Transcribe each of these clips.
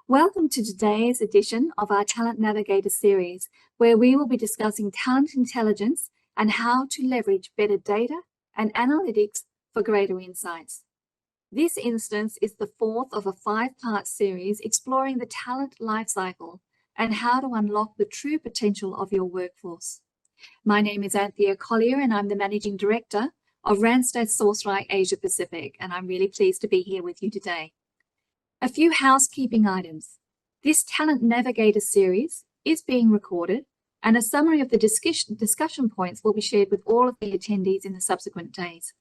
Welcome to today's edition of our Talent Navigator series, where we will be discussing talent intelligence and how to leverage better data and analytics for greater insights. This instance is the fourth of a 5-part series exploring the talent lifecycle and how to unlock the true potential of your workforce. My name is Anthea Collier and I'm the Managing Director of Randstad Sourceright Asia Pacific, and I'm really pleased to be here with you today. A few housekeeping items. This Talent Navigator series is being recorded, and a summary of the discussion points will be shared with all of the attendees in the subsequent days.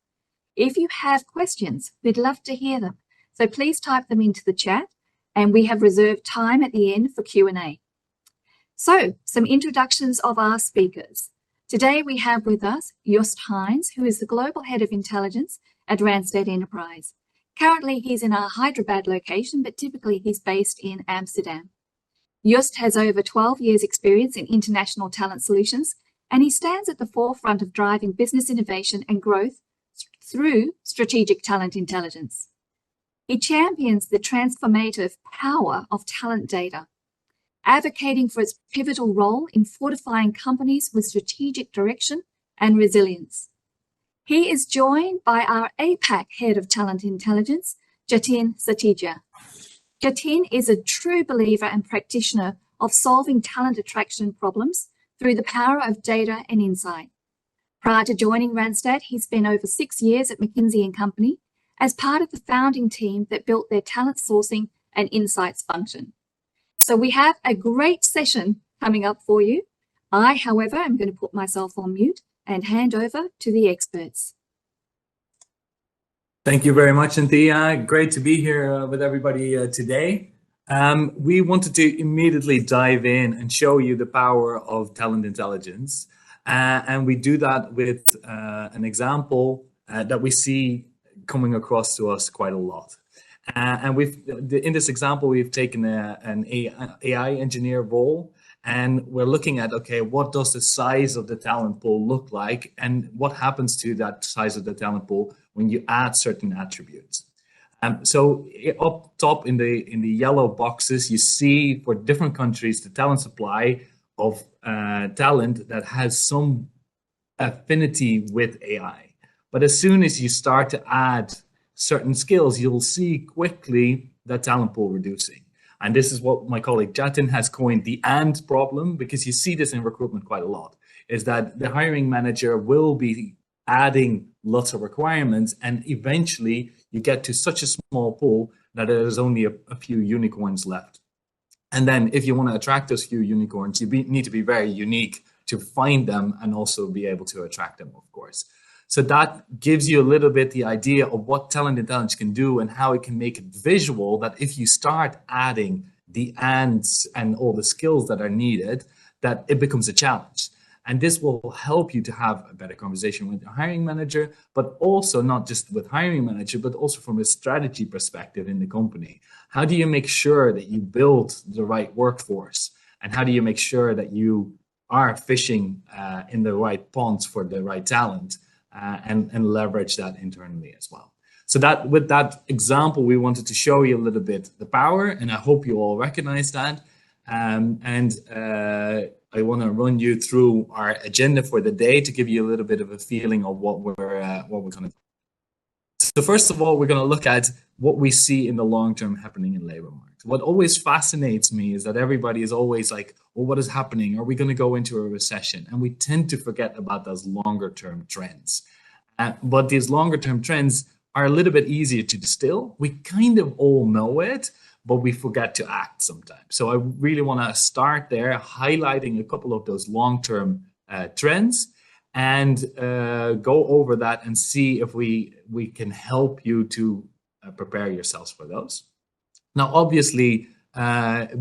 If you have questions, we'd love to hear them, so please type them into the chat, and we have reserved time at the end for Q&A. So, some introductions of our speakers. Today we have with us Joost Heins, who is the Global Head of Intelligence at Randstad Enterprise. Currently, he's in our Hyderabad location, but typically he's based in Amsterdam. Joost has over 12 years' experience in international talent solutions, and he stands at the forefront of driving business innovation and growth through strategic talent intelligence. He champions the transformative power of talent data, advocating for its pivotal role in fortifying companies with strategic direction and resilience. He is joined by our APAC Head of Talent Intelligence, Jatin Satija. Jatin is a true believer and practitioner of solving talent attraction problems through the power of data and insight. Prior to joining Randstad, he spent over 6 years at McKinsey & Company as part of the founding team that built their talent sourcing and insights function. So we have a great session coming up for you. I, however, am going to put myself on mute and hand over to the experts. Thank you very much, Anthea. Great to be here with everybody today. We wanted to immediately dive in and show you the power of talent intelligence. And we do that with an example that we see coming across to us quite a lot. And in this example, we've taken an AI engineer role, and we're looking at, okay, what does the size of the talent pool look like, and what happens to that size of the talent pool when you add certain attributes. So up top in the yellow boxes, you see for different countries the talent supply of talent that has some affinity with AI. But as soon as you start to add certain skills, you'll see quickly that talent pool reducing. And this is what my colleague Jatin has coined the "and" problem, because you see this in recruitment quite a lot, is that the hiring manager will be adding lots of requirements, and eventually you get to such a small pool that there's only a few unicorns left. And then if you want to attract those few unicorns, you need to be very unique to find them and also be able to attract them, of course. So that gives you a little bit the idea of what talent intelligence can do and how it can make it visual, that if you start adding the ands and all the skills that are needed, that it becomes a challenge. And this will help you to have a better conversation with your hiring manager, but also not just with hiring manager, but also from a strategy perspective in the company. How do you make sure that you build the right workforce? And how do you make sure that you are fishing in the right ponds for the right talent? And leverage that internally as well. So that with that example, we wanted to show you a little bit the power, and I hope you all recognize that. I want to run you through our agenda for the day to give you a little bit of a feeling of what we're going to do. So first of all, we're going to look at what we see in the long term happening in labor markets. What always fascinates me is that everybody is always like, well, what is happening? Are we going to go into a recession? And we tend to forget about those longer term trends. But these longer term trends are a little bit easier to distill. We kind of all know it, but we forget to act sometimes. So I really want to start there, highlighting a couple of those long term trends, and go over that and see if we can help you to prepare yourselves for those. Now, obviously,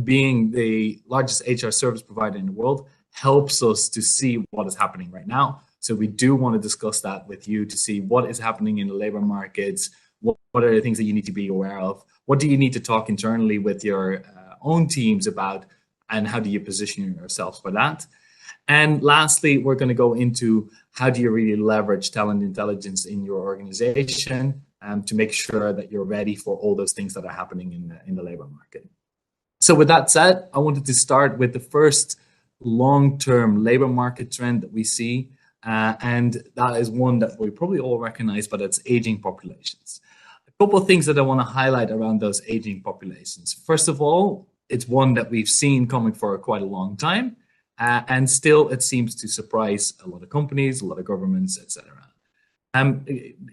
being the largest HR service provider in the world helps us to see what is happening right now. So we do want to discuss that with you to see what is happening in the labor markets, what are the things that you need to be aware of, what do you need to talk internally with your own teams about, and how do you position yourselves for that. And lastly, we're going to go into how do you really leverage talent intelligence in your organization to make sure that you're ready for all those things that are happening in the labor market. So with that said, I wanted to start with the first long-term labor market trend that we see. And that is one that we probably all recognize, but it's aging populations. A couple of things that I want to highlight around those aging populations. First of all, it's one that we've seen coming for quite a long time. And still, it seems to surprise a lot of companies, a lot of governments, etc.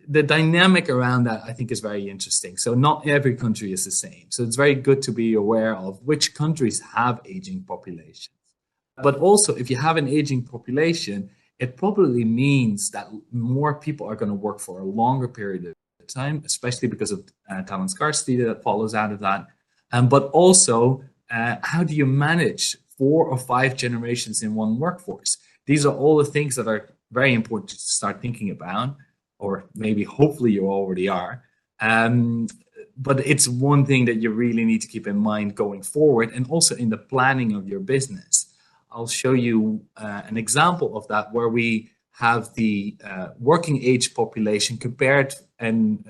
The dynamic around that, I think, is very interesting. So not every country is the same. So it's very good to be aware of which countries have aging populations. But also, if you have an aging population, it probably means that more people are going to work for a longer period of time, especially because of talent scarcity that follows out of that. But also, how do you manage 4 or 5 generations in one workforce? These are all the things that are very important to start thinking about, or maybe hopefully you already are. But it's one thing that you really need to keep in mind going forward, and also in the planning of your business. I'll show you an example of that, where we have the working age population compared and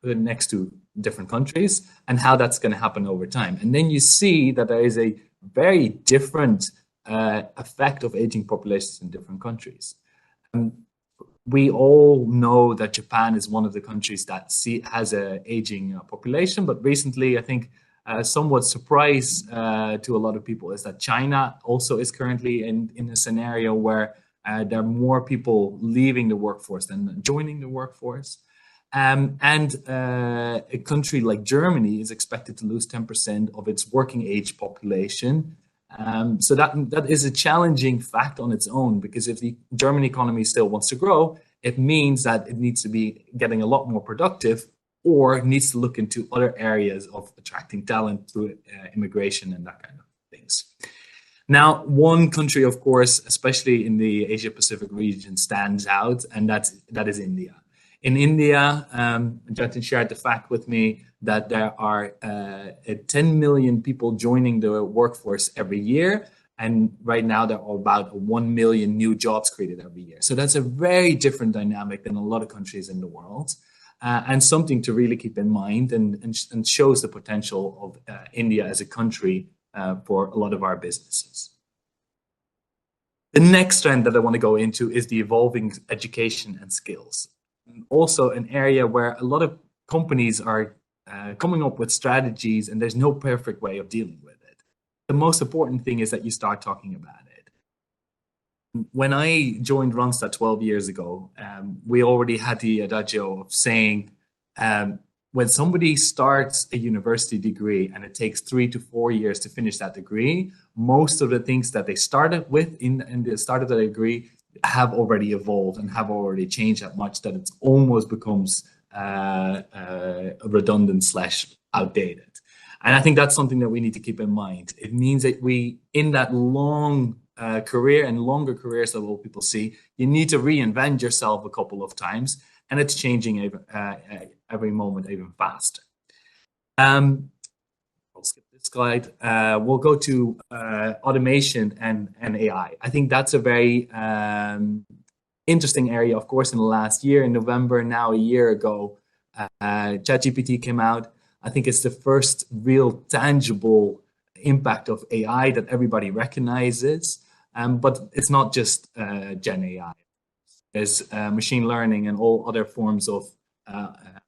next to different countries, and how that's going to happen over time. And then you see that there is a very different effect of aging populations in different countries. We all know that Japan is one of the countries that has an aging population, but recently, I think, somewhat surprise to a lot of people is that China also is currently in a scenario where there are more people leaving the workforce than joining the workforce. And a country like Germany is expected to lose 10% of its working age population. So that is a challenging fact on its own, because if the German economy still wants to grow, it means that it needs to be getting a lot more productive, or needs to look into other areas of attracting talent through immigration and that kind of things. Now, one country, of course, especially in the Asia Pacific region, stands out, and that is India. In India, Jatin shared the fact with me that there are 10 million people joining the workforce every year. And right now there are about 1 million new jobs created every year. So that's a very different dynamic than a lot of countries in the world. And something to really keep in mind, and shows the potential of India as a country for a lot of our businesses. The next trend that I want to go into is the evolving education and skills. Also an area where a lot of companies are coming up with strategies, and there's no perfect way of dealing with it. The most important thing is that you start talking about it. When I joined Randstad 12 years ago, we already had the adagio of saying, when somebody starts a university degree and it takes 3 to 4 years to finish that degree, most of the things that they started with in the start of the degree have already evolved and have already changed that much that it almost becomes redundant / outdated. And I think that's something that we need to keep in mind. It means that we, in that long career and longer careers that all people see, you need to reinvent yourself a couple of times, and it's changing every moment even faster. I'll skip this slide. We'll go to automation and AI. I think that's a very interesting area. Of course, in the last year, in November, now a year ago, ChatGPT came out. I think it's the first real tangible impact of AI that everybody recognizes. But it's not just Gen AI. There's machine learning and all other forms of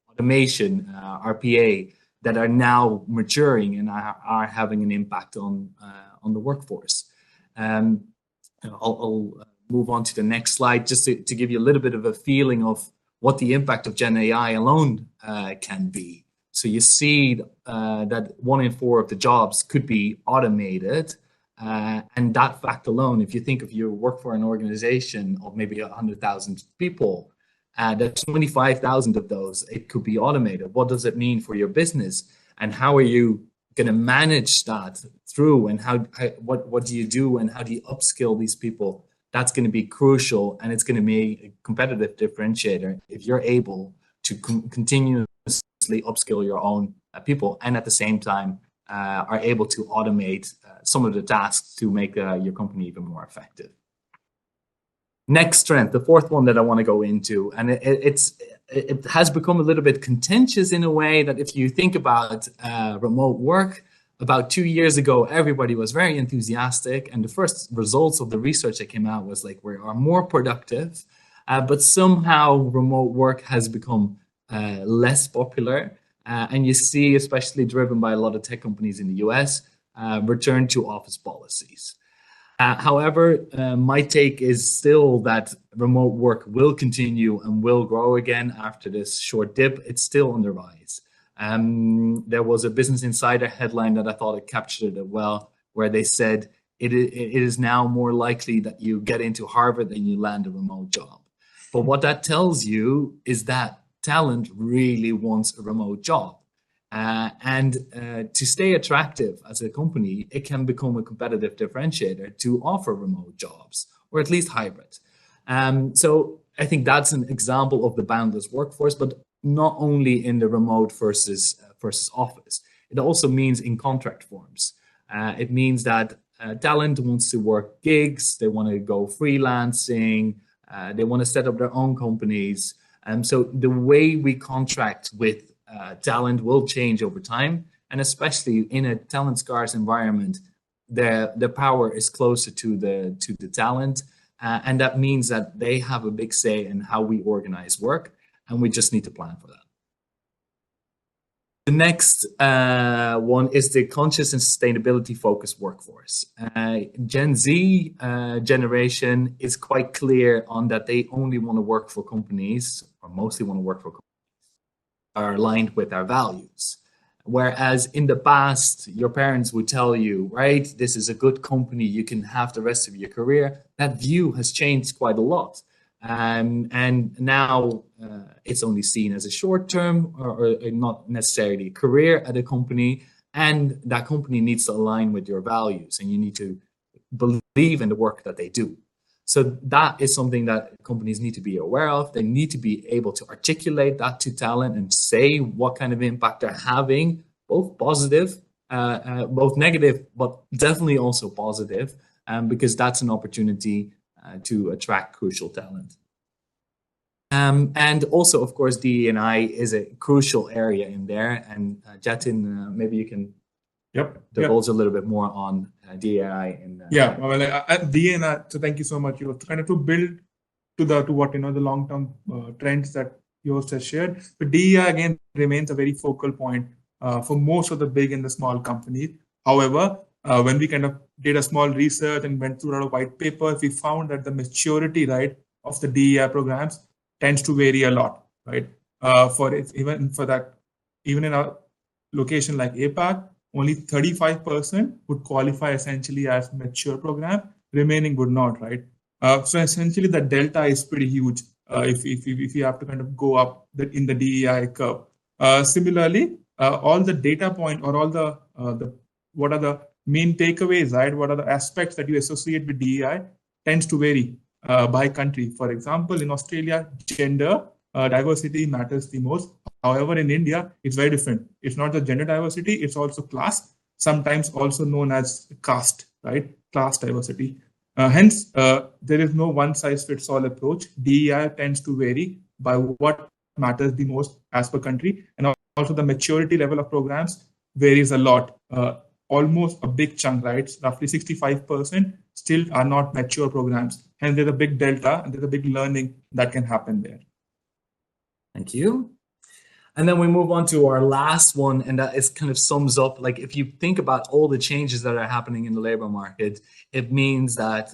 automation, RPA, that are now maturing and are having an impact on the workforce. I'll move on to the next slide just to give you a little bit of a feeling of what the impact of Gen AI alone can be. So you see that 1 in 4 of the jobs could be automated. And that fact alone, if you think of you work for an organization of maybe 100,000 people, that's 25,000 of those, it could be automated. What does it mean for your business? And how are you going to manage that through? And what do you do? And how do you upskill these people? That's going to be crucial. And it's going to be a competitive differentiator if you're able to continuously upskill your own people, and at the same time are able to automate some of the tasks to make your company even more effective. Next trend, the fourth one that I want to go into, and it has become a little bit contentious in a way that if you think about remote work, about 2 years ago, everybody was very enthusiastic, and the first results of the research that came out was like we are more productive, but somehow remote work has become less popular, and you see, especially driven by a lot of tech companies in the US, return to office policies. However, my take is still that remote work will continue and will grow again after this short dip. It's still on the rise. There was a Business Insider headline that I thought it captured it well, where they said it is now more likely that you get into Harvard than you land a remote job. But what that tells you is that talent really wants a remote job. To stay attractive as a company, it can become a competitive differentiator to offer remote jobs, or at least hybrid. So I think that's an example of the boundless workforce, but not only in the remote versus office. It also means in contract forms. It means that talent wants to work gigs, they want to go freelancing, they want to set up their own companies. So the way we contract with talent will change over time, and especially in a talent scarce environment, the power is closer to the talent, and that means that they have a big say in how we organize work, and we just need to plan for that. The next one is the conscious and sustainability focused workforce. Gen Z generation is quite clear on that they only want to work for companies, or mostly want to work for companies are aligned with our values. Whereas in the past, your parents would tell you, right, this is a good company, you can have the rest of your career. That view has changed quite a lot. And now it's only seen as a short term or not necessarily a career at a company. And that company needs to align with your values, and you need to believe in the work that they do. So that is something that companies need to be aware of. They need to be able to articulate that to talent and say what kind of impact they're having, both positive, both negative, but definitely also positive, because that's an opportunity to attract crucial talent. And also, of course, DE&I is a crucial area in there. And Jatin, maybe you can divulge a little bit more on DE&I. DE&I. So thank you so much. You kind of to build to what the long-term trends that Joost has shared. But DEI again remains a very focal point for most of the big and the small companies. However, when we kind of did a small research and went through a lot of white papers, we found that the maturity, right, of the DEI programs tends to vary a lot, right? Even in a location like APAC, only 35% would qualify essentially as mature program, remaining would not, right? So essentially the delta is pretty huge if you have to kind of go up in the DEI curve. Similarly, all the data point or all the what are the main takeaways, right? What are the aspects that you associate with DEI tends to vary by country. For example, in Australia, gender diversity matters the most. However, in India, it's very different. It's not just gender diversity, it's also class, sometimes also known as caste, right? Class diversity. Hence, there is no one-size-fits-all approach. DEI tends to vary by what matters the most as per country. And also the maturity level of programs varies a lot. Almost a big chunk, right? Roughly 65% still are not mature programs. Hence, there's a big delta and there's a big learning that can happen there. Thank you. And then we move on to our last one, and that is kind of sums up, like if you think about all the changes that are happening in the labor market, it means that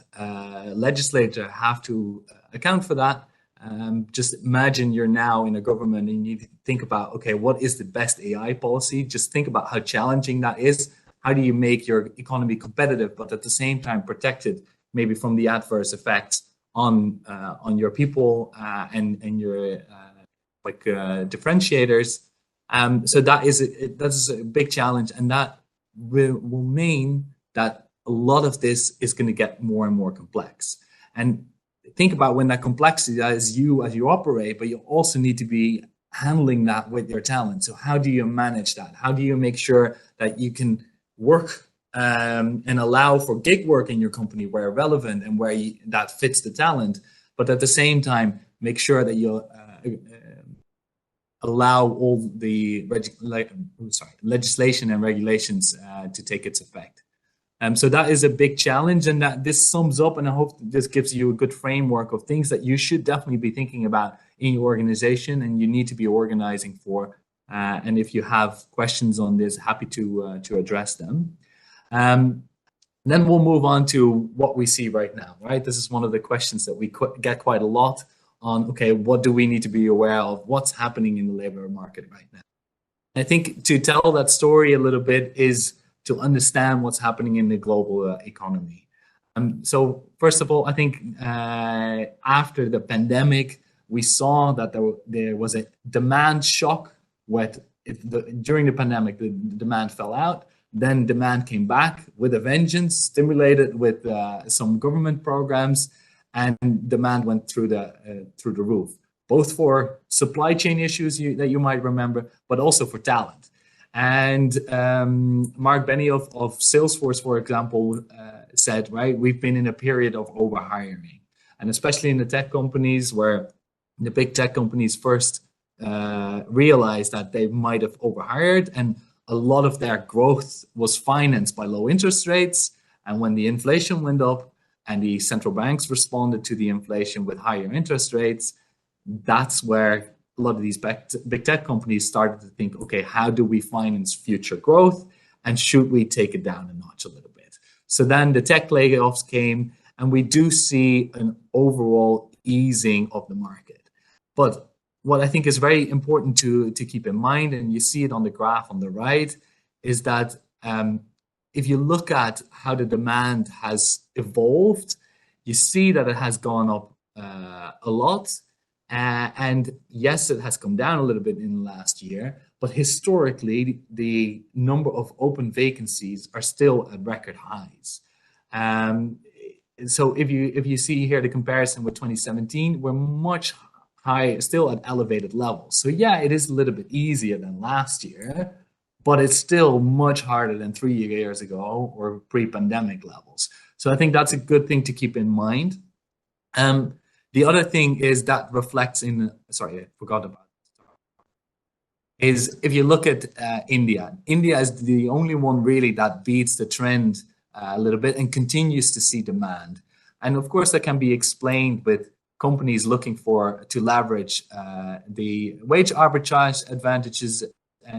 legislators have to account for that. Just imagine you're now in a government and you think about, okay, what is the best AI policy? Just think about how challenging that is. How do you make your economy competitive, but at the same time protected maybe from the adverse effects on your people and your differentiators. So that is a big challenge, and that will mean that a lot of this is going to get more and more complex. And think about when that complexity as you operate, but you also need to be handling that with your talent. So how do you manage that? How do you make sure that you can work and allow for gig work in your company where relevant and where that fits the talent, but at the same time make sure that you allow all the legislation and regulations to take its effect. So that is a big challenge, and that this sums up, and I hope this gives you a good framework of things that you should definitely be thinking about in your organization and you need to be organizing for. And if you have questions on this, happy to address them. Then we'll move on to what we see right now, right? This is one of the questions that we get quite a lot on, okay, what do we need to be aware of? What's happening in the labor market right now? I think to tell that story a little bit is to understand what's happening in the global economy. So first of all, I think after the pandemic, we saw that there was a demand shock. During the pandemic, the demand fell out. Then demand came back with a vengeance, stimulated with some government programs, and demand went through the roof, both for supply chain issues that you might remember, but also for talent. And Mark Benioff of Salesforce, for example, said, right, we've been in a period of overhiring, and especially in the tech companies, where the big tech companies first realized that they might have overhired, and a lot of their growth was financed by low interest rates. And when the inflation went up and the central banks responded to the inflation with higher interest rates, that's where a lot of these big tech companies started to think, okay, how do we finance future growth? And should we take it down a notch a little bit? So then the tech layoffs came, and we do see an overall easing of the market. But what I think is very important to keep in mind, and you see it on the graph on the right, is that if you look at how the demand has evolved, you see that it has gone up a lot. And yes, it has come down a little bit in the last year, but historically, the number of open vacancies are still at record highs. So if you see here the comparison with 2017, we're much high, still at elevated levels. So yeah, it is a little bit easier than last year, but it's still much harder than 3 years ago or pre-pandemic levels. So I think that's a good thing to keep in mind. The other thing is that reflects in, sorry, I forgot about it, is if you look at India. India is the only one really that beats the trend a little bit and continues to see demand. And of course, that can be explained with companies looking to leverage the wage arbitrage advantages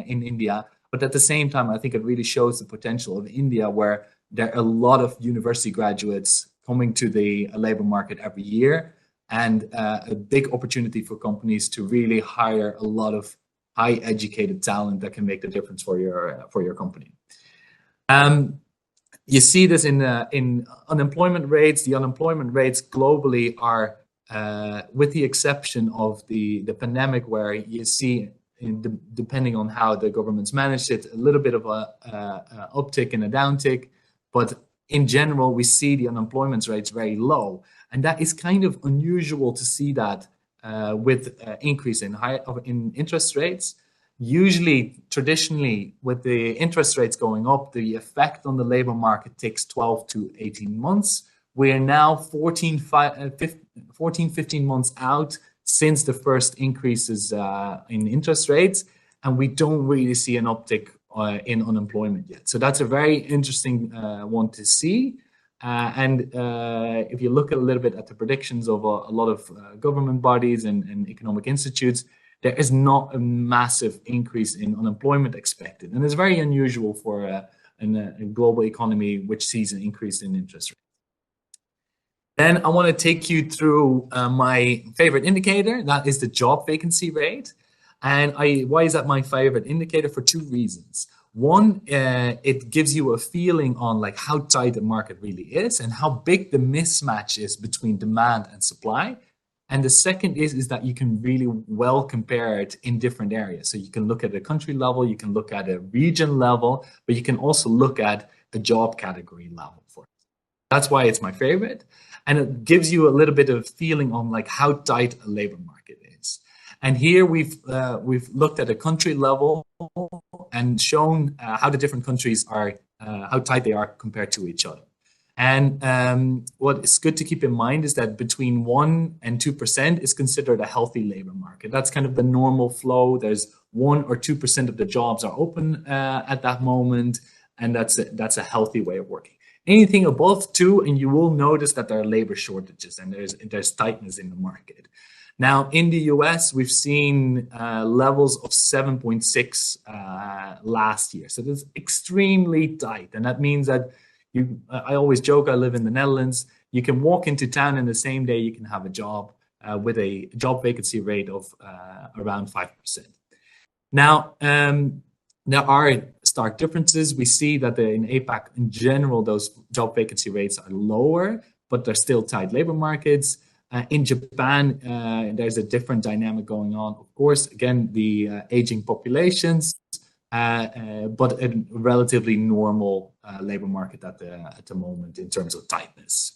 in India. But at the same time, I think it really shows the potential of India, where there are a lot of university graduates coming to the labor market every year, and a big opportunity for companies to really hire a lot of high educated talent that can make the difference for your company. You see this in unemployment rates. The unemployment rates globally are, with the exception of the pandemic, where you see, depending on how the governments managed it, a little bit of a uptick and a downtick. But in general, we see the unemployment rates very low. And that is kind of unusual to see that with increase in interest rates. Usually, traditionally, with the interest rates going up, the effect on the labor market takes 12 to 18 months. We are now 14, 15 months out since the first increases in interest rates, and we don't really see an uptick in unemployment yet. So that's a very interesting one to see. And if you look a little bit at the predictions of a lot of government bodies and economic institutes, there is not a massive increase in unemployment expected. And it's very unusual for a global economy which sees an increase in interest rates. Then I want to take you through my favorite indicator. That is the job vacancy rate. And why is that my favorite indicator? For two reasons. One, it gives you a feeling on like how tight the market really is and how big the mismatch is between demand and supply. And the second is that you can really well compare it in different areas. So you can look at a country level, you can look at a region level, but you can also look at a job category level for it. That's why it's my favorite. And it gives you a little bit of feeling on like how tight a labor market is. And here we've looked at a country level and shown how the different countries are, how tight they are compared to each other. And what is good to keep in mind is that between 1 and 2% is considered a healthy labor market. That's kind of the normal flow. There's 1 or 2% of the jobs are open at that moment, and that's a healthy way of working. Anything above 2, and you will notice that there are labor shortages and there's tightness in the market. Now, in the US, we've seen levels of 7.6 last year. So that's extremely tight. And that means that I always joke, I live in the Netherlands. You can walk into town and the same day you can have a job with a job vacancy rate of around 5%. Now, there are stark differences. We see that in APAC, in general, those job vacancy rates are lower, but they're still tight labor markets. In Japan, there's a different dynamic going on. Of course, again, the aging populations, but a relatively normal labor market at the moment in terms of tightness.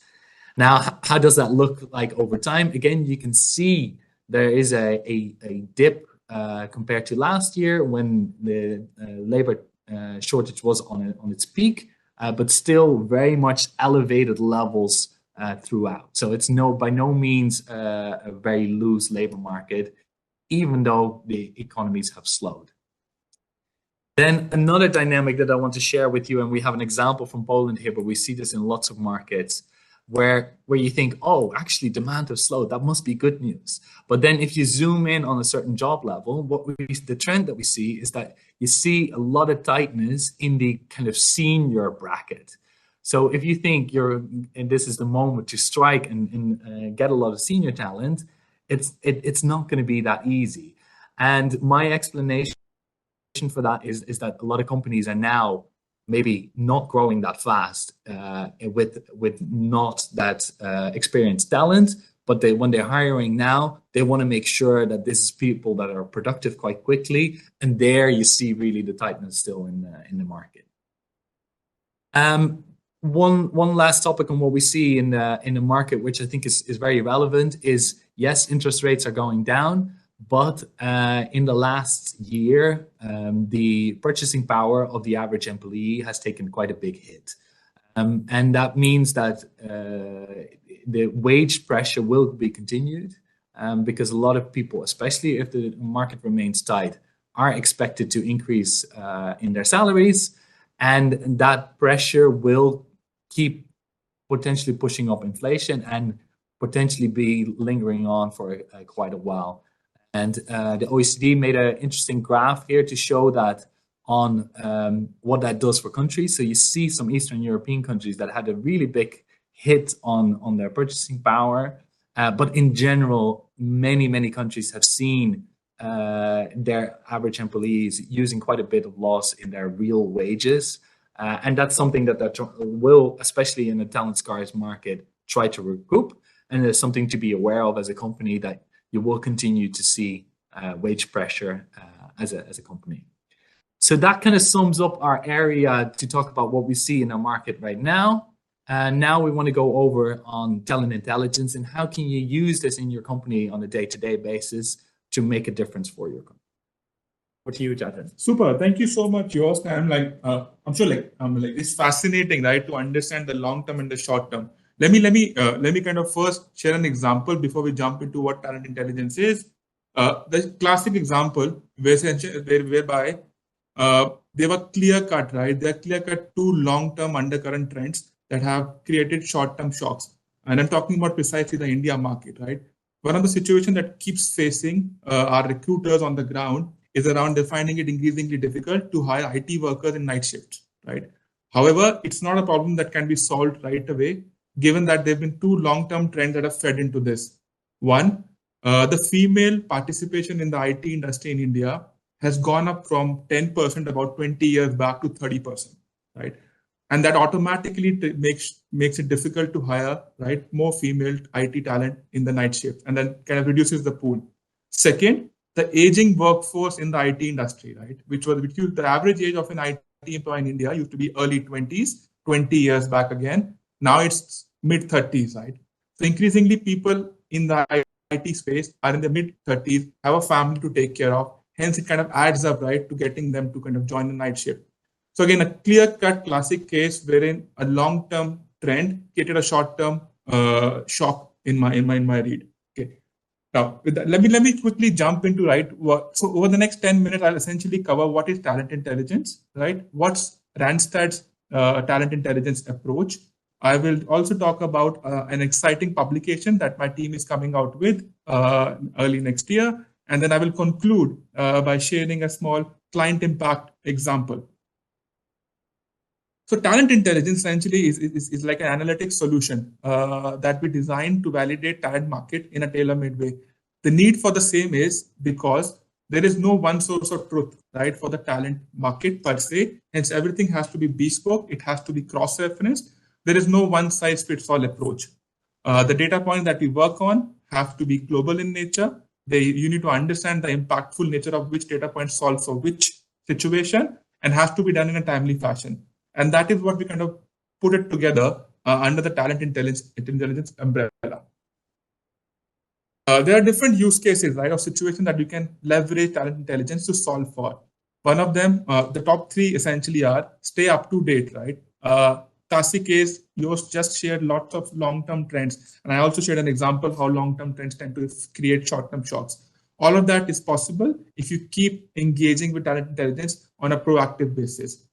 Now, how does that look like over time? Again, you can see there is a dip compared to last year when the labor shortage was on its peak, but still very much elevated levels throughout. So it's by no means a very loose labor market, even though the economies have slowed. Then another dynamic that I want to share with you, and we have an example from Poland here, but we see this in lots of markets, where you think, oh, actually demand has slowed, that must be good news. But then if you zoom in on a certain job level, the trend that we see is that you see a lot of tightness in the kind of senior bracket. So if you think and this is the moment to strike and get a lot of senior talent, it's not going to be that easy. And my explanation for that is that a lot of companies are now maybe not growing that fast with not that experienced talent, but when they're hiring now, they want to make sure that this is people that are productive quite quickly, and there you see really the tightness still in the market. One last topic on what we see in the market, which I think is very relevant, is yes, interest rates are going down, but in the last year, the purchasing power of the average employee has taken quite a big hit. And that means that the wage pressure will be continued because a lot of people, especially if the market remains tight, are expected to increase in their salaries. And that pressure will keep potentially pushing up inflation and potentially be lingering on for quite a while. And the OECD made an interesting graph here to show that on what that does for countries. So you see some Eastern European countries that had a really big hit on their purchasing power. But in general, many countries have seen their average employees using quite a bit of loss in their real wages. And that's something that will, especially in the talent scarce market, try to recoup. And there's something to be aware of as a company, that you will continue to see wage pressure as a company. So that kind of sums up our area to talk about what we see in our market right now. And now we want to go over on talent intelligence and how can you use this in your company on a day-to-day basis to make a difference for your company. What to you, Jatin? Super. Thank you so much, Joost. I'm sure it's fascinating, right, to understand the long term and the short term. Let me kind of first share an example before we jump into what talent intelligence is. The classic example whereby they were clear cut, right? They're clear cut two long-term undercurrent trends that have created short-term shocks. And I'm talking about precisely the India market, right? One of the situations that keeps facing our recruiters on the ground is around finding it increasingly difficult to hire IT workers in night shifts, right? However, it's not a problem that can be solved right away, given that there have been two long-term trends that have fed into this. One, the female participation in the IT industry in India has gone up from 10% about 20 years back to 30%, right? And that automatically makes it difficult to hire, right, more female IT talent in the night shift, and then kind of reduces the pool. Second, the aging workforce in the IT industry, right, which the average age of an IT employee in India used to be early 20s, 20 years back again. Now it's mid 30s, right? So increasingly people in the IT space are in the mid 30s, have a family to take care of. Hence it kind of adds up, right, to getting them to kind of join the night shift. So again, a clear-cut classic case wherein a long-term trend created a short-term shock in my read. Okay. Now, with that, let me quickly jump into so over the next 10 minutes, I'll essentially cover what is talent intelligence, right? What's Randstad's talent intelligence approach. I will also talk about an exciting publication that my team is coming out with early next year. And then I will conclude by sharing a small client impact example. So talent intelligence essentially is like an analytic solution that we designed to validate talent market in a tailor-made way. The need for the same is because there is no one source of truth, right, for the talent market per se. Hence, everything has to be bespoke. It has to be cross-referenced. There is no one-size-fits-all approach. The data points that we work on have to be global in nature. You need to understand the impactful nature of which data point solves for which situation and has to be done in a timely fashion. And that is what we kind of put it together under the talent intelligence umbrella. There are different use cases, right, of situations that you can leverage talent intelligence to solve for. One of them, the top three essentially are stay up to date, right? Classic case, Joost just shared lots of long-term trends. And I also shared an example how long-term trends tend to create short-term shocks. All of that is possible if you keep engaging with talent intelligence on a proactive basis.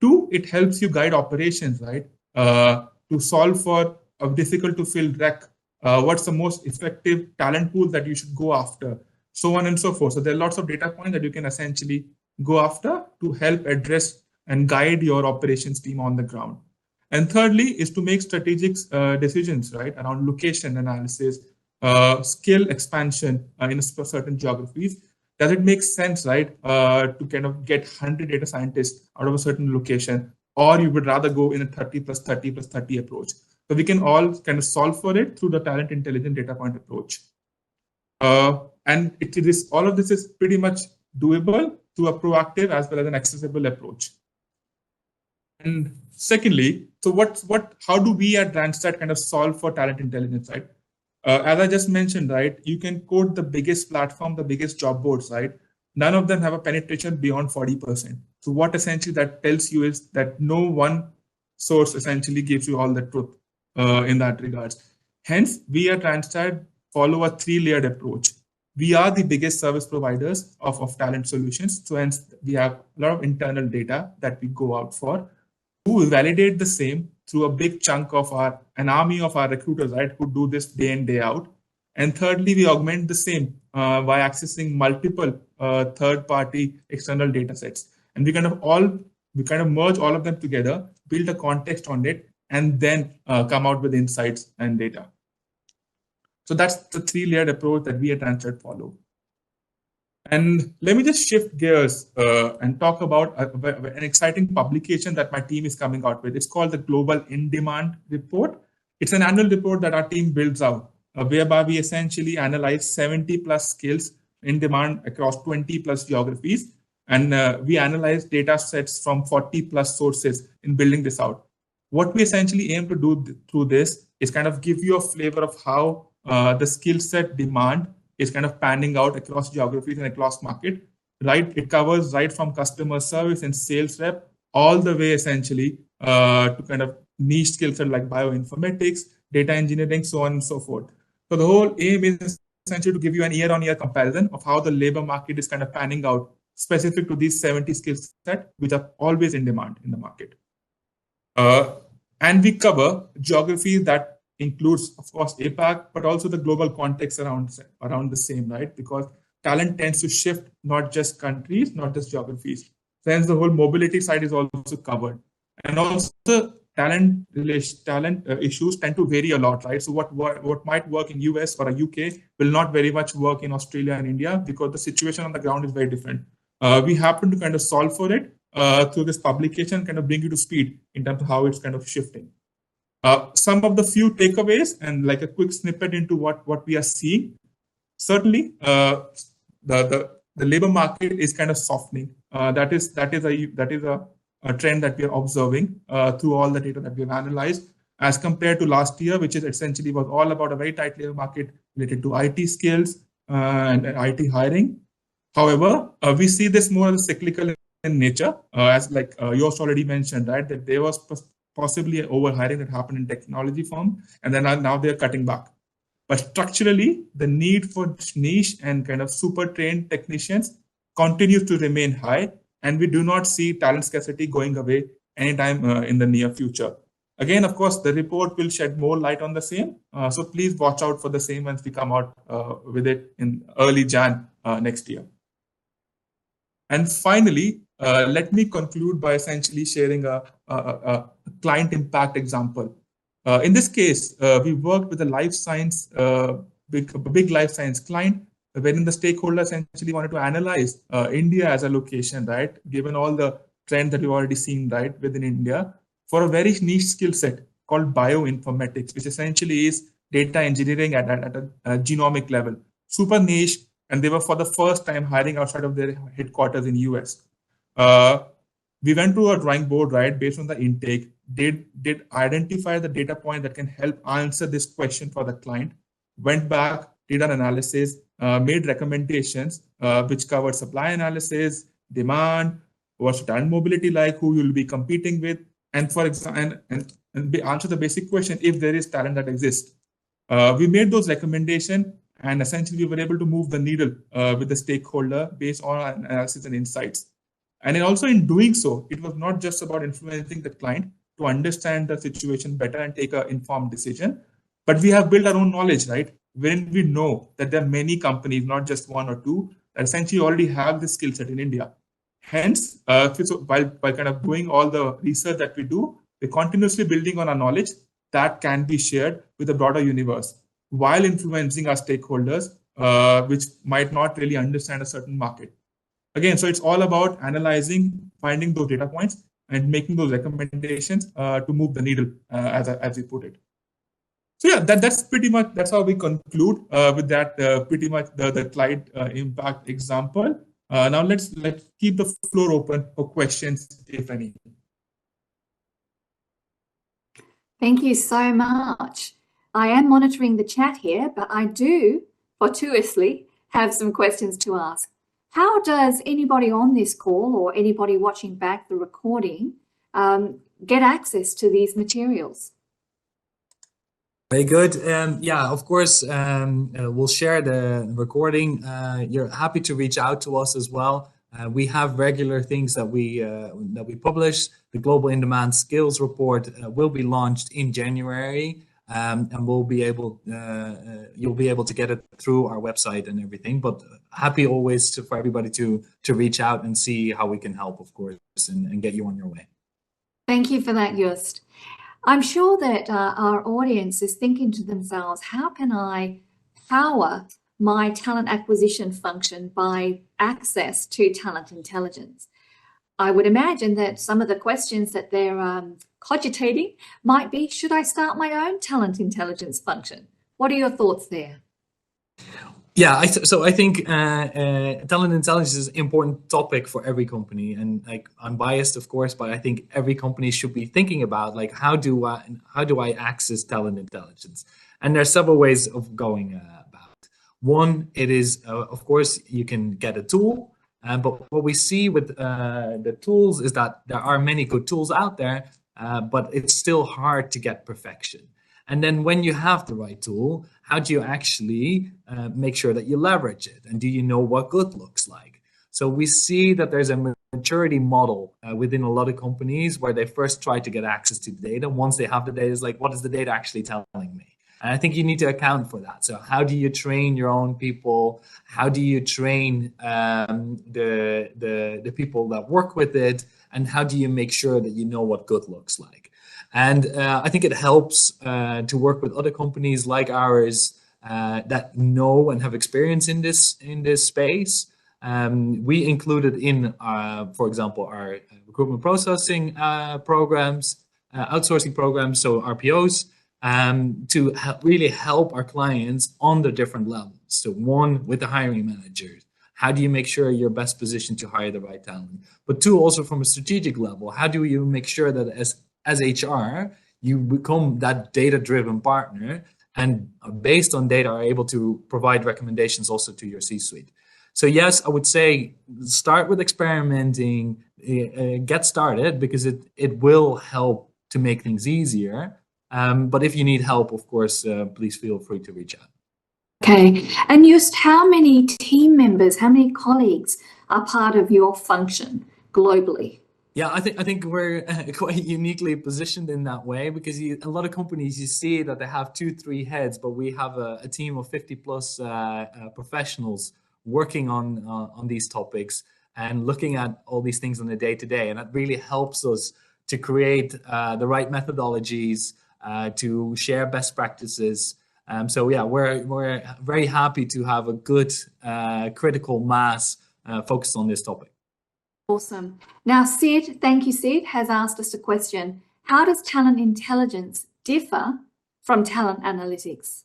Two, it helps you guide operations, right? To solve for a difficult to fill rec. What's the most effective talent pool that you should go after? So on and so forth. So there are lots of data points that you can essentially go after to help address and guide your operations team on the ground. And thirdly is to make strategic decisions, right, around location analysis, skill expansion in certain geographies. Does it make sense, right, to kind of get 100 data scientists out of a certain location, or you would rather go in a 30 plus 30 plus 30 approach? So we can all kind of solve for it through the talent intelligent data point approach. And all of this is pretty much doable through a proactive as well as an accessible approach. And secondly, so how do we at Randstad kind of solve for talent intelligence, right? As I just mentioned, right, you can quote the biggest platform, the biggest job boards, right? None of them have a penetration beyond 40%. So what essentially that tells you is that no one source essentially gives you all the truth in that regards. Hence, we at Randstad follow a 3-layered approach. We are the biggest service providers of talent solutions. So hence, we have a lot of internal data that we go out for. We validate the same through a big chunk of an army of our recruiters, right, who do this day in, day out. And thirdly, we augment the same by accessing multiple third-party external data sets. And we kind of merge all of them together, build a context on it, and then come out with insights and data. So that's the 3-layered approach that we at Randstad follow. And let me just shift gears and talk about an exciting publication that my team is coming out with. It's called the Global In-Demand Report. It's an annual report that our team builds out, whereby we essentially analyze 70 plus skills in demand across 20 plus geographies. And we analyze data sets from 40 plus sources in building this out. What we essentially aim to do through this is kind of give you a flavor of how the skill set demand is kind of panning out across geographies and across market, right? It covers right from customer service and sales rep all the way essentially to kind of niche skill set like bioinformatics, data engineering, so on and so forth. So the whole aim is essentially to give you an year-on-year comparison of how the labor market is kind of panning out specific to these 70 skill sets, which are always in demand in the market. And we cover geographies that includes, of course, APAC, but also the global context around the same, right? Because talent tends to shift, not just countries, not just geographies. Hence, the whole mobility side is also covered. And also, talent issues tend to vary a lot, right? So what might work in US or a UK will not very much work in Australia and India because the situation on the ground is very different. We happen to kind of solve for it through this publication, kind of bring you to speed in terms of how it's kind of shifting. Some of the few takeaways and like a quick snippet into what we are seeing. Certainly, the labor market is kind of softening. That is a trend that we are observing through all the data that we have analyzed as compared to last year, which is essentially was all about a very tight labor market related to IT skills and IT hiring. However, we see this more as cyclical in nature, as like Joost already mentioned, right? That there was possibly over-hiring that happened in technology firm, and then now they're cutting back. But structurally, the need for niche and kind of super trained technicians continues to remain high, and we do not see talent scarcity going away anytime in the near future. Again, of course, the report will shed more light on the same. So please watch out for the same once we come out with it in early Jan next year. And finally, let me conclude by essentially sharing a client impact example. In this case, we worked with a life science, big life science client, wherein the stakeholders essentially wanted to analyze India as a location, right? Given all the trends that we've already seen, right, within India, for a very niche skill set called bioinformatics, which essentially is data engineering at a genomic level, super niche. And they were for the first time hiring outside of their headquarters in US. We went to a drawing board, right, based on the intake, did identify the data point that can help answer this question for the client, went back, did an analysis, made recommendations, which covered supply analysis, demand, what's talent mobility like, who you'll be competing with, and for example, and answer the basic question if there is talent that exists. We made those recommendations, and essentially we were able to move the needle with the stakeholder based on our analysis and insights. And then also in doing so, it was not just about influencing the client to understand the situation better and take an informed decision, but we have built our own knowledge, right? When we know that there are many companies, not just one or two, that essentially already have this skill set in India. Hence, while kind of doing all the research that we do, we're continuously building on our knowledge that can be shared with the broader universe, while influencing our stakeholders, which might not really understand a certain market. Again, so it's all about analyzing, finding those data points, and making those recommendations to move the needle, as we put it. So yeah, that's how we conclude with that pretty much the client impact example. Now let's keep the floor open for questions, if any. Thank you so much. I am monitoring the chat here, but I do fortuitously have some questions to ask. How does anybody on this call or anybody watching back the recording get access to these materials? Very good. Yeah, of course, we'll share the recording. You're happy to reach out to us as well. We have regular things that we publish. The Global In Demand Skills Report will be launched in January, and you'll be able to get it through our website and everything. But happy always for everybody to reach out and see how we can help, of course, and get you on your way. Thank you for that, Joost. I'm sure that our audience is thinking to themselves, how can I power my talent acquisition function by access to talent intelligence? I would imagine that some of the questions that they're cogitating might be, should I start my own talent intelligence function? What are your thoughts there? Yeah, I think talent intelligence is an important topic for every company, and like I'm biased, of course, but I think every company should be thinking about like how do I access talent intelligence? And there are several ways of going about. One, it is of course you can get a tool, but what we see with the tools is that there are many good tools out there, but it's still hard to get perfection. And then when you have the right tool, how do you actually make sure that you leverage it? And do you know what good looks like? So we see that there's a maturity model within a lot of companies where they first try to get access to the data. Once they have the data, it's like, what is the data actually telling me? And I think you need to account for that. So how do you train your own people? How do you train the people that work with it? And how do you make sure that you know what good looks like? And I think it helps to work with other companies like ours that know and have experience in this space. We included in, for example, our recruitment processing programs, outsourcing programs, so RPOs, to really help our clients on the different levels. So one, with the hiring managers, how do you make sure you're best positioned to hire the right talent? But two, also from a strategic level, how do you make sure that as HR, you become that data-driven partner and based on data are able to provide recommendations also to your C-suite. So yes, I would say start with experimenting, get started because it will help to make things easier. But if you need help, of course, please feel free to reach out. Okay, and Joost, how many team members, how many colleagues are part of your function globally? Yeah, I think we're quite uniquely positioned in that way, because a lot of companies, you see that they have 2-3 heads, but we have a team of 50 plus professionals working on these topics and looking at all these things on a day-to-day, and that really helps us to create the right methodologies, to share best practices. So yeah, we're very happy to have a good critical mass focused on this topic. Awesome. Now, Sid, thank you, Sid, has asked us a question. How does talent intelligence differ from talent analytics?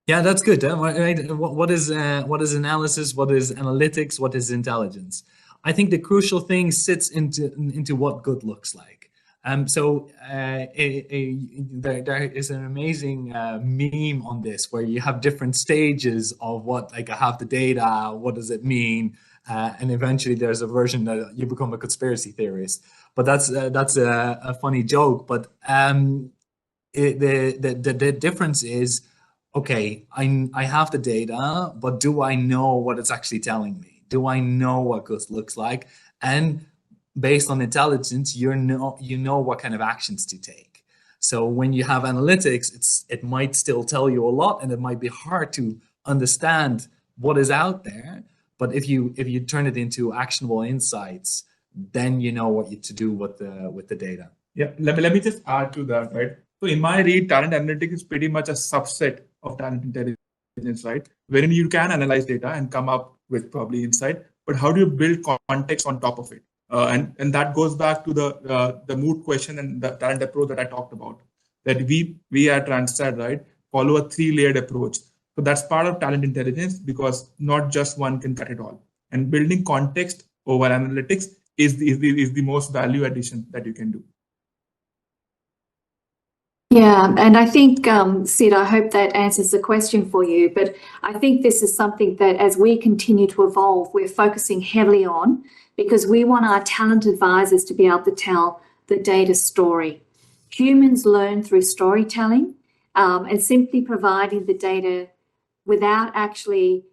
Yeah, that's good. What is analysis? What is analytics? What is intelligence? I think the crucial thing sits into what good looks like. There is an amazing meme on this where you have different stages of what, like, I have the data, what does it mean? And eventually there's a version that you become a conspiracy theorist. But that's a funny joke. But the difference is, okay, I have the data, but do I know what it's actually telling me? Do I know what good looks like? And based on intelligence, you know what kind of actions to take. So when you have analytics, it might still tell you a lot, and it might be hard to understand what is out there. But if you turn it into actionable insights, then you know what to do with the data. Yeah, let me just add to that, right? So in my read, talent analytics is pretty much a subset of talent intelligence, right? Wherein you can analyze data and come up with probably insight, but how do you build context on top of it? And that goes back to the mood question and the talent approach that I talked about. That we at Randstad, right, follow a 3-layered approach. So that's part of talent intelligence, because not just one can cut it all. And building context over analytics is the most value addition that you can do. Yeah, and I think, Sid, I hope that answers the question for you. But I think this is something that as we continue to evolve, we're focusing heavily on, because we want our talent advisors to be able to tell the data story. Humans learn through storytelling, and simply providing the data without actually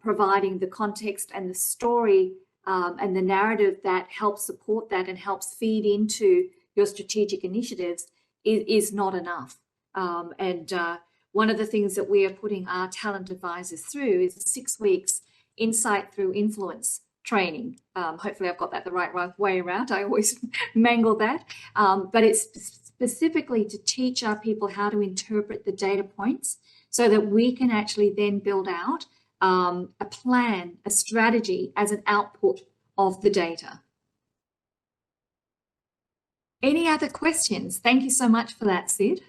providing the context and the story and the narrative that helps support that and helps feed into your strategic initiatives is not enough. One of the things that we are putting our talent advisors through is 6 weeks insight through influence training. Hopefully I've got that the right way around. I always mangle that. But it's specifically to teach our people how to interpret the data points so that we can actually then build out a plan, a strategy as an output of the data. Any other questions? Thank you so much for that, Sid.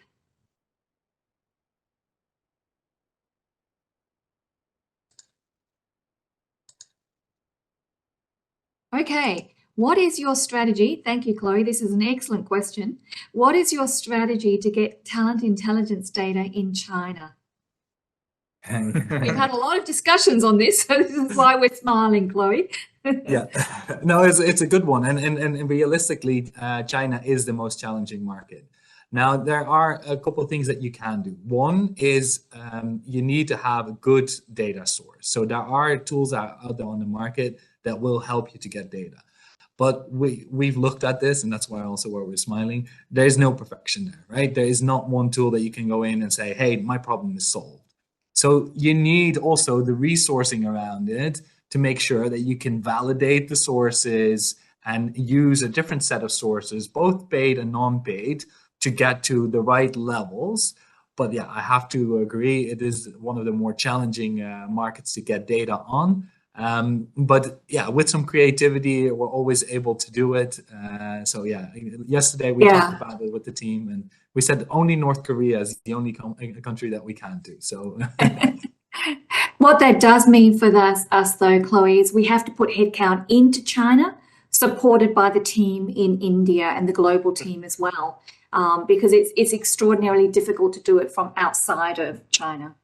Okay, what is your strategy? Thank you, Chloe. This is an excellent question. What is your strategy to get talent intelligence data in China? We've had a lot of discussions on this, so this is why we're smiling, Chloe. Yeah, no, it's a good one. And realistically, China is the most challenging market. Now, there are a couple of things that you can do. One is you need to have a good data source. So there are tools out there on the market that will help you to get data. But we've looked at this, and that's why also where we're smiling. There is no perfection there, right? There is not one tool that you can go in and say, hey, my problem is solved. So you need also the resourcing around it to make sure that you can validate the sources and use a different set of sources, both paid and non-paid, to get to the right levels. But yeah, I have to agree, it is one of the more challenging markets to get data on. But yeah, with some creativity, we're always able to do it. So yeah, yesterday we talked about it with the team, and we said only North Korea is the only country that we can't do. So what that does mean for us though, Chloe, is we have to put headcount into China, supported by the team in India and the global team as well, because it's extraordinarily difficult to do it from outside of China.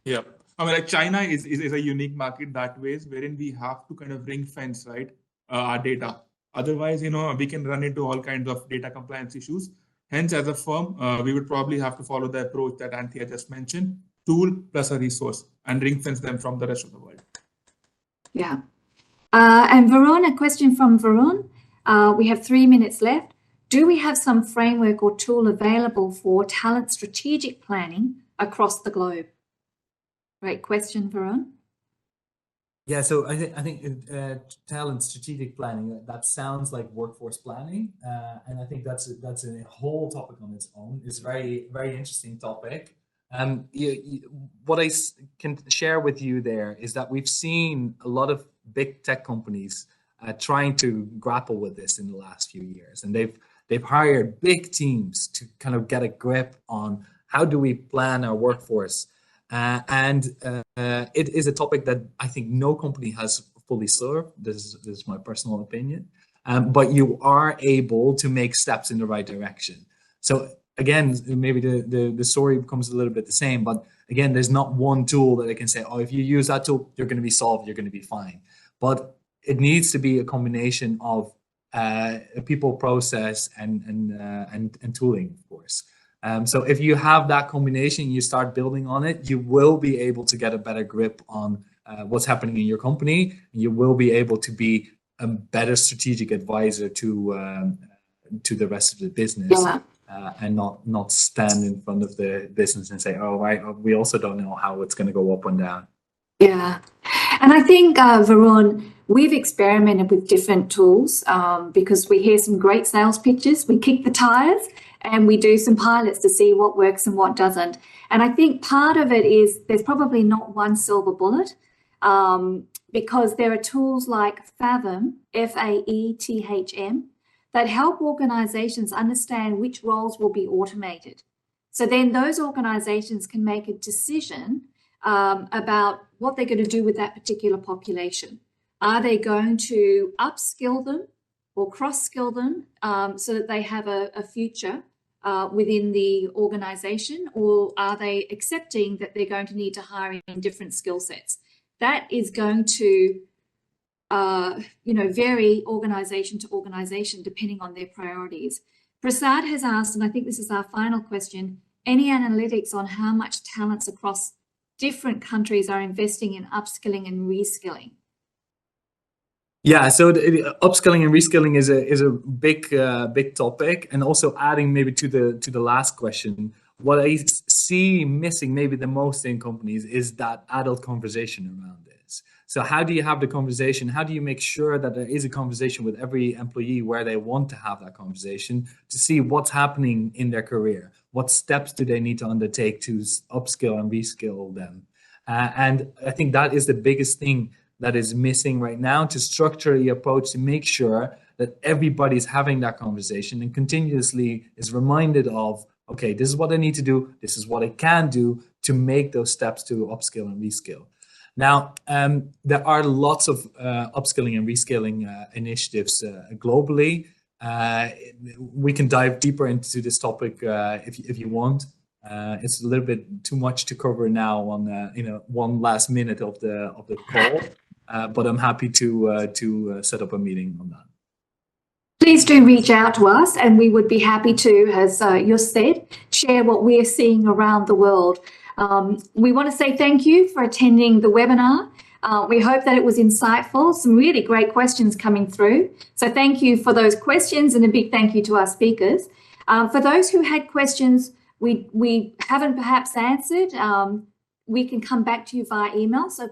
Yeah. I mean, like China is a unique market that way, wherein we have to kind of ring fence, right, our data Otherwise, we can run into all kinds of data compliance issues. Hence, as a firm, we would probably have to follow the approach that Anthea just mentioned, tool plus a resource, and ring fence them from the rest of the world. Yeah. And Varun, a question from Varun. We have 3 minutes left. Do we have some framework or tool available for talent strategic planning across the globe? Great question, Varun. Yeah, so I think talent strategic planning, that sounds like workforce planning, and I think that's a whole topic on its own. It's a very interesting topic. What I can share with you there is that we've seen a lot of big tech companies trying to grapple with this in the last few years, and they've hired big teams to kind of get a grip on how do we plan our workforce. It is a topic that I think no company has fully solved. This is my personal opinion, but you are able to make steps in the right direction. So again, maybe the story becomes a little bit the same, but again, there's not one tool that I can say, oh, if you use that tool, you're going to be solved, you're going to be fine. But it needs to be a combination of people, process, and tooling, of course. So if you have that combination, you start building on it, you will be able to get a better grip on what's happening in your company. You will be able to be a better strategic advisor to the rest of the business, and not stand in front of the business and say, oh, right, we also don't know how it's going to go up and down. Yeah. And I think, Varun, we've experimented with different tools because we hear some great sales pitches, we kick the tires, and we do some pilots to see what works and what doesn't. And I think part of it is there's probably not one silver bullet because there are tools like Fathom, FAETHM, that help organizations understand which roles will be automated. So then those organizations can make a decision about what they're going to do with that particular population. Are they going to upskill them or cross-skill them so that they have a future within the organization, or are they accepting that they're going to need to hire in different skill sets? That is going to vary organization to organization depending on their priorities. Prasad has asked, and I think this is our final question, any analytics on how much talents across different countries are investing in upskilling and reskilling? Yeah, so upskilling and reskilling is a big topic, and also adding maybe to the last question, what I see missing maybe the most in companies is that adult conversation around this. So how do you have the conversation? How do you make sure that there is a conversation with every employee where they want to have that conversation to see what's happening in their career? What steps do they need to undertake to upskill and reskill them? And I think that is the biggest thing that is missing right now, to structure the approach to make sure that everybody's having that conversation and continuously is reminded of, okay, this is what I need to do, this is what I can do to make those steps to upskill and reskill. Now, there are lots of upskilling and reskilling initiatives globally. We can dive deeper into this topic if you want. It's a little bit too much to cover now on one last minute of the call, but I'm happy to set up a meeting on that. Please do reach out to us, and we would be happy to, as you said, share what we're seeing around the world. We want to say thank you for attending the webinar. We hope that it was insightful, some really great questions coming through. So thank you for those questions, and a big thank you to our speakers. For those who had questions we haven't perhaps answered, we can come back to you via email. So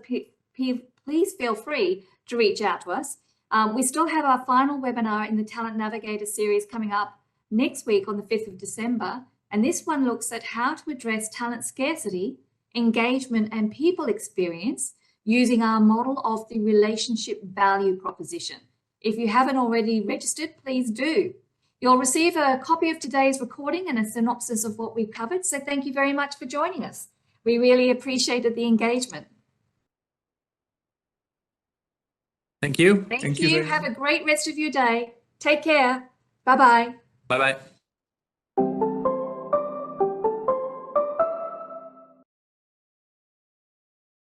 please feel free to reach out to us. We still have our final webinar in the Talent Navigator series coming up next week on the 5th of December. And this one looks at how to address talent scarcity, engagement, and people experience using our model of the relationship value proposition. If you haven't already registered, please do. You'll receive a copy of today's recording and a synopsis of what we've covered. So thank you very much for joining us. We really appreciated the engagement. Thank you. Thank you. Have a great rest of your day. Take care. Bye-bye. Bye-bye.